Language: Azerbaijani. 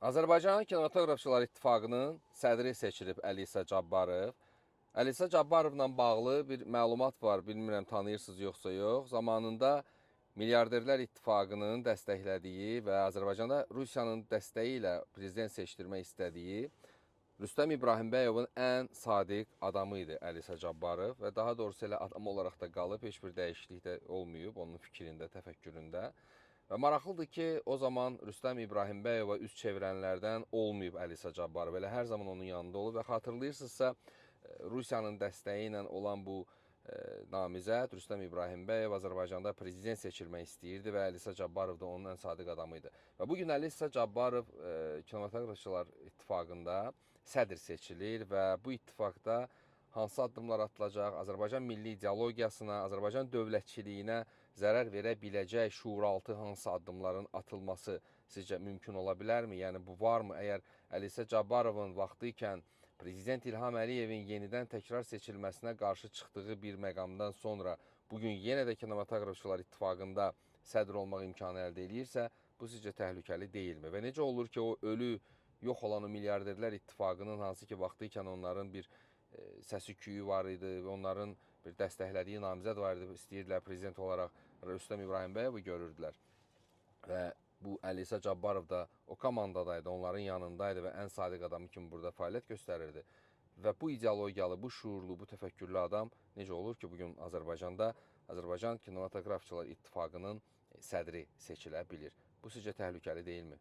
Azərbaycan Kinematografçılar İttifaqının sədri seçilib Əlisə Cabbarov. Əlisə Cabbarovla bağlı bir məlumat var, bilmirəm tanıyırsınız yoxsa yox. Zamanında Milyarderlər İttifaqının dəstəklədiyi və Azərbaycanda Rusiyanın dəstəyi ilə prezident seçdirmək istədiyi Rüstəm İbrahimbəyovun ən sadiq adamı idi Əlisə Cabbarov və daha doğrusu elə adam olaraq da qalıb, heç bir dəyişiklik də olmayıb onun fikrində, təfəkküründə. Və maraqlıdır ki, o zaman Rüstəm İbrahimbəyova üz çevirənlərdən olmayıb Əlisə Cabbarov. Elə hər zaman onun yanında olub və xatırlayırsınızsa, Rusiyanın dəstəyi ilə olan bu namizəd Rüstəm İbrahimbəyov Azərbaycanda prezident seçilmək istəyirdi və Əlisə Cabbarov da onun ən sadiq adamı idi. Və bugün Əlisə Cabbarov Kinematografçılar İttifaqında sədr seçilir və bu ittifaqda hansı addımlar atılacaq, Azərbaycan milli ideologiyasına, Azərbaycan dövlətçiliyinə zərər verə biləcək şuuraltı hansı addımların atılması sizcə mümkün ola bilərmi? Yəni bu varmı? Əgər Əlisə Cabbarovun vaxtı ikən Prezident İlham Əliyevin yenidən təkrar seçilməsinə qarşı çıxdığı bir məqamdan sonra bugün yenə də Kinematografçılar İttifaqında sədr olmaq imkanı əldə edirsə, bu sizcə təhlükəli deyilmi? Və necə olur ki, o ölü, yox olan o Milyarderlər İttifaqının hansı ki vaxtı ikən onların bir səsi küyü var idi, onların bir dəstəklədiyi namizəd var idi, istəyirdilər prezident olaraq Rüstəm İbrahimbəyovu görürdülər. Və bu Əlisə Cabbarov da o komandadaydı, onların yanındaydı və ən sadiq adamı kimi burada fəaliyyət göstərirdi. Və bu ideologiyalı, bu şuurlu, bu təfəkkürlü adam necə olur ki, bugün Azərbaycanda Azərbaycan Kinematografçılar İttifaqının sədri seçilə bilir? Bu sizcə təhlükəli deyilmi?